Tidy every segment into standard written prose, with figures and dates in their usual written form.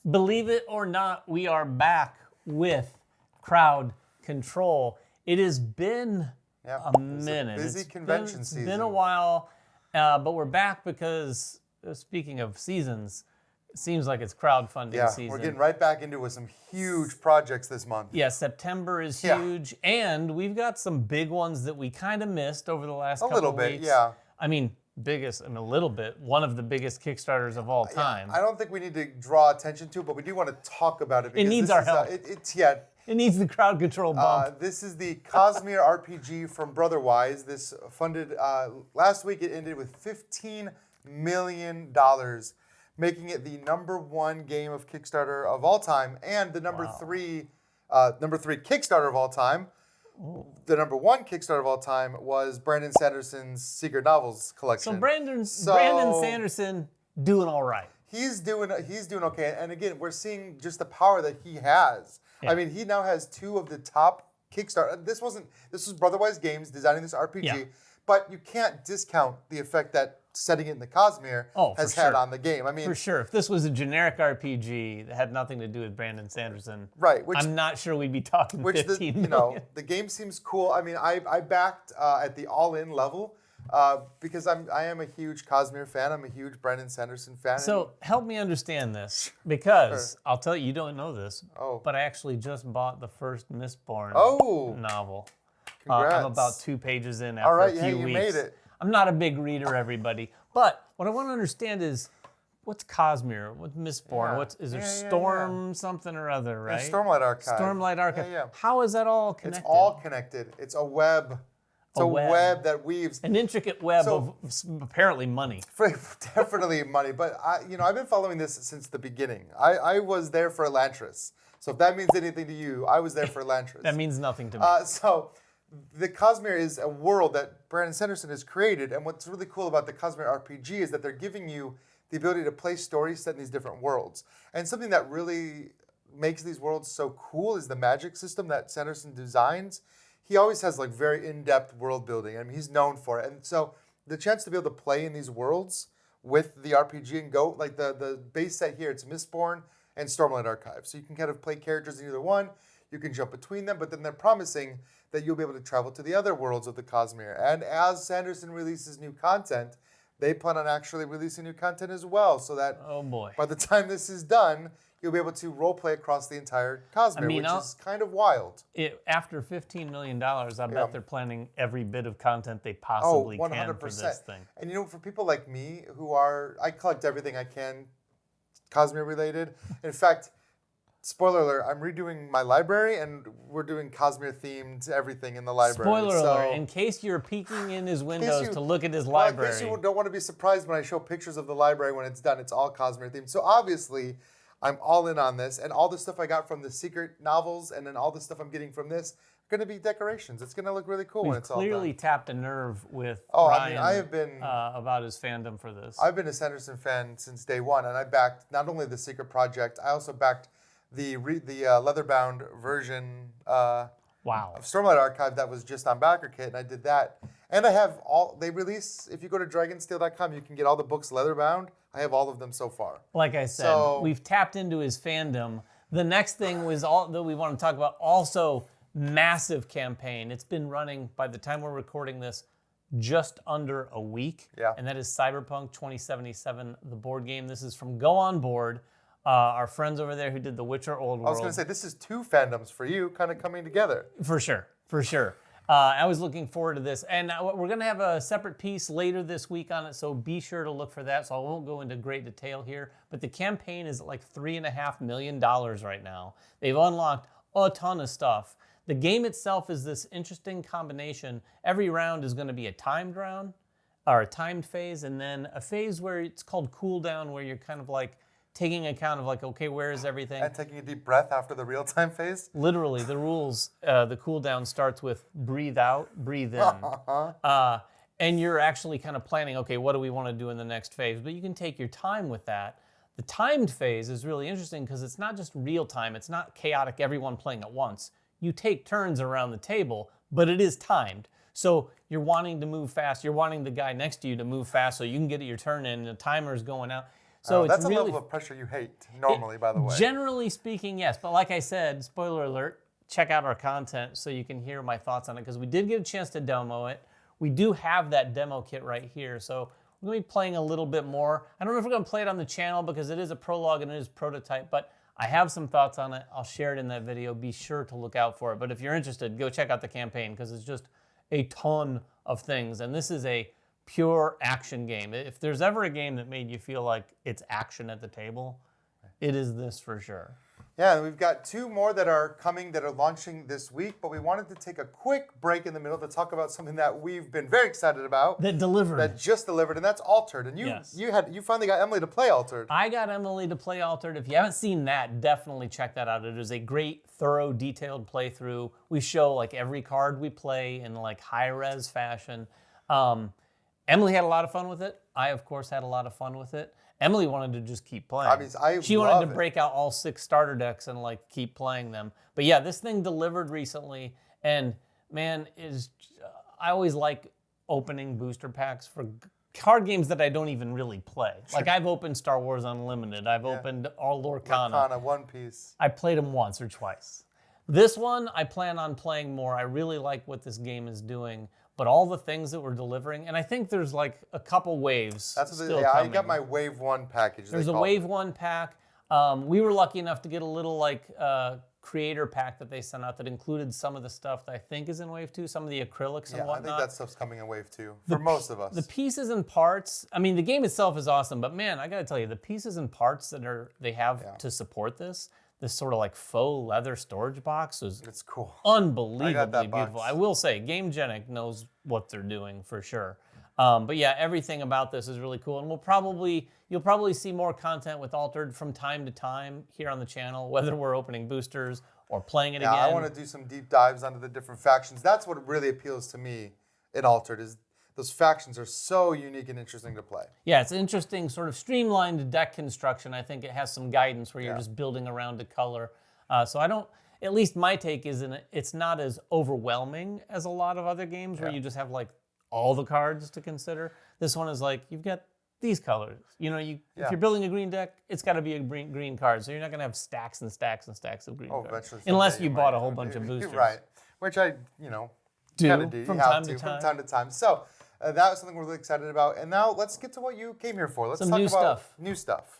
Believe it or not, we are back with crowd control. It has been a minute. Busy convention It's season. been a while, but we're back because, speaking of seasons, it seems like it's crowdfunding season. We're getting right back into it with some huge projects this month. Yeah, September is huge, and we've got some big ones that we kind of missed over the last couple of weeks. A little bit, yeah. I mean, one of the biggest Kickstarters of all time. I don't think we need to draw attention to it, but we do want to talk about it. It needs our help. It needs the crowd control bump. This is the Cosmere RPG from Brotherwise. This funded, last week it ended with $15 million, making it the #1 game of Kickstarter of all time and the number three Kickstarter of all time. Ooh. The #1 Kickstarter of all time was Brandon Sanderson's Secret Novels collection. So Brandon Sanderson doing all right. He's doing okay. And again, we're seeing just the power that he has. Yeah. I mean, he now has 2 of the top Kickstarter. This was Brotherwise Games designing this RPG, but you can't discount the effect that setting it in the Cosmere has had on the game. I mean, for sure. If this was a generic RPG that had nothing to do with Brandon Sanderson, right? I'm not sure we'd be talking 15 million. The game seems cool. I mean, I backed at the all-in level because I am a huge Cosmere fan. I'm a huge Brandon Sanderson fan. So help me understand this, because I'll tell you don't know this, but I actually just bought the first Mistborn novel. Congrats. I'm about 2 pages in after a few weeks. You made it. I'm not a big reader, everybody. But what I want to understand is, what's Cosmere? What's Mistborn? Is there Storm something or other, right? There's Stormlight Archive. Stormlight Archive. Yeah. How is that all connected? It's all connected. It's a web. It's a web that weaves. An intricate web of apparently money. Definitely money. But I've been following this since the beginning. I was there for Elantris. So if that means anything to you, I was there for Elantris. That means nothing to me. So the Cosmere is a world that Brandon Sanderson has created, and what's really cool about the Cosmere RPG is that they're giving you the ability to play stories set in these different worlds. And something that really makes these worlds so cool is the magic system that Sanderson designs. He always has like very in-depth world building. I mean, he's known for it. And so the chance to be able to play in these worlds with the RPG and go, like the base set here, it's Mistborn and Stormlight Archive. So you can kind of play characters in either one. You can jump between them, but then they're promising that you'll be able to travel to the other worlds of the Cosmere. And as Sanderson releases new content, they plan on actually releasing new content as well, so that by the time this is done, you'll be able to roleplay across the entire Cosmere, which is kind of wild. After $15 million, I bet they're planning every bit of content they possibly can for this thing. And for people like me I collect everything I can Cosmere related. In fact, spoiler alert, I'm redoing my library, and we're doing Cosmere-themed everything in the library. Spoiler alert, in case you're peeking in his windows to look at his library. In case you don't want to be surprised when I show pictures of the library when it's done, it's all Cosmere-themed. So obviously, I'm all in on this, and all the stuff I got from the secret novels and then all the stuff I'm getting from this are going to be decorations. It's going to look really cool when it's all done. We've clearly tapped a nerve with Ryan I have been, about his fandom for this. I've been a Sanderson fan since day one, and I backed not only the Secret Project, I also backed the leather-bound version of Stormlight Archive that was just on BackerKit, and I did that. And I have they release, if you go to dragonsteel.com, you can get all the books leather-bound. I have all of them so far. Like I said, we've tapped into his fandom. The next thing was that we want to talk about, also massive campaign. It's been running, by the time we're recording this, just under a week. Yeah. And that is Cyberpunk 2077, the board game. This is from Go On Board. Our friends over there who did The Witcher Old World. I was going to say, this is 2 fandoms for you kind of coming together. For sure. I was looking forward to this. And we're going to have a separate piece later this week on it, so be sure to look for that. So I won't go into great detail here. But the campaign is like $3.5 million right now. They've unlocked a ton of stuff. The game itself is this interesting combination. Every round is going to be a timed round, or a timed phase, and then a phase where it's called cooldown, where you're kind of like taking account of like, okay, where is everything? And taking a deep breath after the real-time phase? Literally, the rules, the cooldown starts with breathe out, breathe in. And you're actually kind of planning, okay, what do we want to do in the next phase? But you can take your time with that. The timed phase is really interesting because it's not just real time. It's not chaotic, everyone playing at once. You take turns around the table, but it is timed. So you're wanting to move fast. You're wanting the guy next to you to move fast so you can get your turn in, and the timer's going out. So that's it's a really, level of pressure you hate normally, by the way. generally speaking, yes. But like I said, spoiler alert, check out our content so you can hear my thoughts on it, because we did get a chance to demo it. We do have that demo kit right here. So we're going to be playing a little bit more. I don't know if we're going to play it on the channel because it is a prologue and it is prototype, but I have some thoughts on it. I'll share it in that video. Be sure to look out for it. But if you're interested, go check out the campaign because it's just a ton of things. And this is a pure action game. If there's ever a game that made you feel like it's action at the table, it is this for sure. Yeah, and we've got 2 more that are coming that are launching this week, but we wanted to take a quick break in the middle to talk about something that we've been very excited about. That delivered. That just delivered, and that's Altered. And you finally got Emily to play Altered. I got Emily to play Altered. If you haven't seen that, definitely check that out. It is a great, thorough, detailed playthrough. We show like every card we play in like high-res fashion. Emily had a lot of fun with it. I, of course, had a lot of fun with it. Emily wanted to just keep playing. She wanted to break out all 6 starter decks and like keep playing them. But yeah, this thing delivered recently, and man, I always like opening booster packs for card games that I don't even really play. Like I've opened Star Wars Unlimited. I've opened all Lorcana. One Piece. I played them once or twice. This one, I plan on playing more. I really like what this game is doing. But all the things that we're delivering, and I think there's like a couple waves. I got my Wave 1 package. There's a Wave 1 pack. We were lucky enough to get a little like creator pack that they sent out that included some of the stuff that I think is in Wave 2, some of the acrylics and whatnot. I think that stuff's coming in Wave 2 for most of us. The pieces and parts, I mean, the game itself is awesome, but man, I gotta tell you, the pieces and parts that they have to support this sort of like faux leather storage box it's cool. Unbelievably beautiful. I will say, GameGenic knows what they're doing for sure. But yeah, everything about this is really cool, and you'll probably see more content with Altered from time to time here on the channel, whether we're opening boosters or playing it again. I want to do some deep dives onto the different factions. That's what really appeals to me in Altered is those factions are so unique and interesting to play. Yeah, it's interesting, sort of streamlined deck construction. I think it has some guidance where you're just building around a color. At least my take is it's not as overwhelming as a lot of other games where you just have like all the cards to consider. This one is like, you've got these colors. You know, if you're building a green deck, it's got to be a green card. So you're not going to have stacks and stacks and stacks of green cards. Unless you bought a whole bunch of boosters. Right, which I, do from time to time. So that was something we're really excited about. And now let's get to what you came here for. Let's talk about new stuff.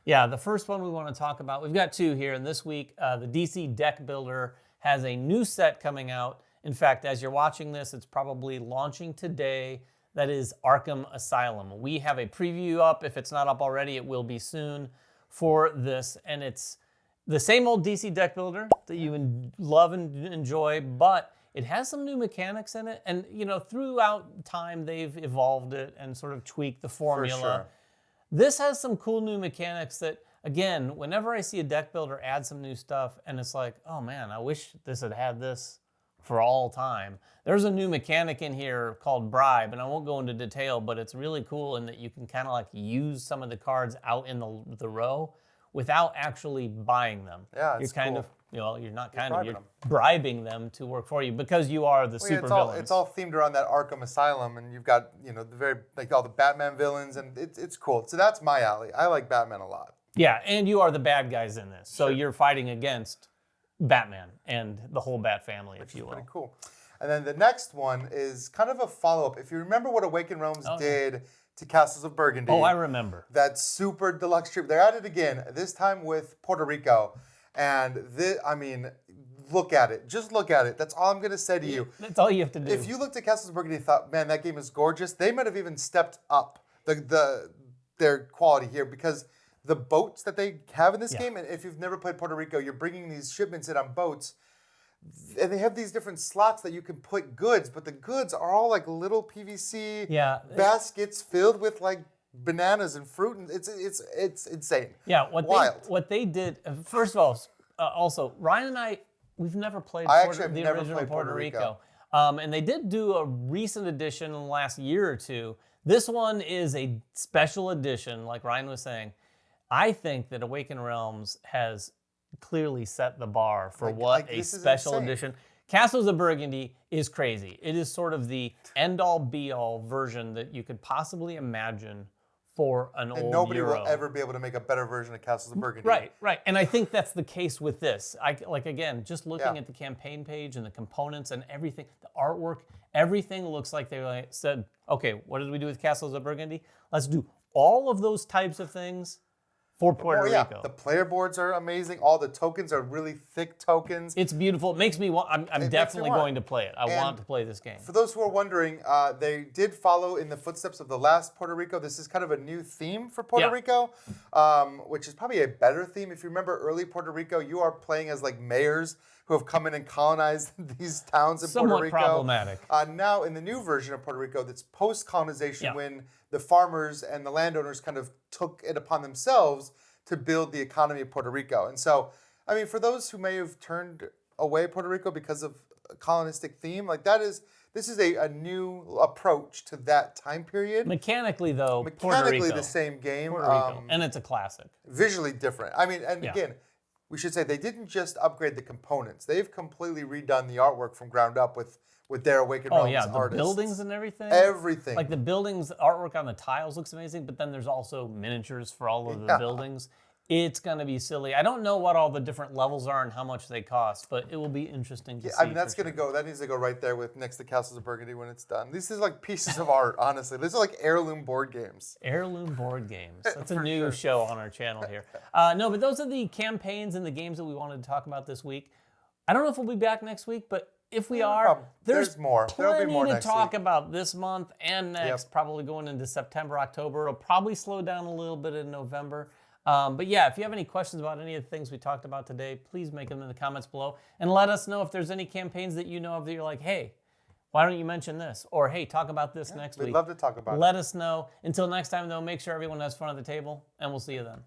Yeah, the first one we want to talk about, we've got 2 here. And this week, the DC Deckbuilder has a new set coming out. In fact, as you're watching this, it's probably launching today. That is Arkham Asylum. We have a preview up. If it's not up already, it will be soon for this. And it's the same old DC Deckbuilder that you love and enjoy, but it has some new mechanics in it. And, throughout time, they've evolved it and sort of tweaked the formula. For sure. This has some cool new mechanics that, again, whenever I see a deck builder add some new stuff, and it's like, oh man, I wish this had this for all time. There's a new mechanic in here called Bribe, and I won't go into detail, but it's really cool in that you can kind of like use some of the cards out in the row without actually buying them. Yeah, you're kind of, you're them. bribing them to work for you because you are the super villains. It's all themed around that Arkham Asylum, and you've got all the Batman villains, and it's cool. So that's my alley. I like Batman a lot. Yeah, and you are the bad guys in this, so you're fighting against Batman and the whole Bat family, if you will. Pretty cool. And then the next one is kind of a follow-up. If you remember what Awakened Realms did to Castles of Burgundy. Oh, I remember. That super deluxe trip. They're at it again, this time with Puerto Rico. And look at it. Just look at it. That's all I'm going to say to you. That's all you have to do. If you looked at Castles of Burgundy and thought, man, that game is gorgeous, they might have even stepped up their quality here because the boats that they have in this game, and if you've never played Puerto Rico, you're bringing these shipments in on boats, and they have these different slots that you can put goods, but the goods are all like little PVC baskets filled with like bananas and fruit, and it's insane. Yeah, Wild. What they did, first of all, also, Ryan and I, we've never played the original Puerto Rico. And they did do a recent edition in the last year or two. This one is a special edition, like Ryan was saying. I think that Awakened Realms has clearly set the bar for what a special edition. Castles of Burgundy is crazy. It is sort of the end-all, be-all version that you could possibly imagine for an And old nobody Euro. will ever be able to make a better version of Castles of Burgundy. Right. And I think that's the case with this. Again, just looking Yeah. at the campaign page and the components and everything, the artwork, everything looks like they said, okay, what did we do with Castles of Burgundy? Let's do all of those types of things for Puerto Rico. The player boards are amazing. All the tokens are really thick tokens. It's beautiful. It makes me want. I'm definitely want. going to play it. I want to play this game. For those who are wondering, they did follow in the footsteps of the last Puerto Rico. This is kind of a new theme for Puerto Rico, which is probably a better theme. If you remember early Puerto Rico, you are playing as like mayors who have come in and colonized these towns in Somewhat Puerto Rico. problematic. Now, in the new version of Puerto Rico, that's post-colonization when the farmers and the landowners kind of took it upon themselves to build the economy of Puerto Rico. And so, I mean, for those who may have turned away Puerto Rico because of a colonistic theme, like this is a new approach to that time period. Mechanically, though, Mechanically, Puerto Rico. the same game. Puerto Rico. And it's a classic. Visually different. I mean, and again, we should say they didn't just upgrade the components. They've completely redone the artwork from ground up with their Awakened Realms the artists. buildings and everything. Everything. Like the buildings, the artwork on the tiles looks amazing, but then there's also miniatures for all of the buildings. It's going to be silly. I don't know what all the different levels are and how much they cost, but it will be interesting to see. I mean, that's going to go, that needs to go right there with next to Castles of Burgundy when it's done. These are like pieces of art, honestly. These are like heirloom board games. Heirloom board games. That's a new show on our channel here. No, but those are the campaigns and the games that we wanted to talk about this week. I don't know if we'll be back next week, but if we are, there's more. There'll be more plenty to next talk week. about this month and next, probably going into September, October. It'll probably slow down a little bit in November. But yeah, if you have any questions about any of the things we talked about today, please make them in the comments below and let us know if there's any campaigns that you know of that you're like, hey, why don't you mention this? Or hey, talk about this next week. We'd love to talk about it. Let us know. Until next time, though, make sure everyone has fun at the table, and we'll see you then.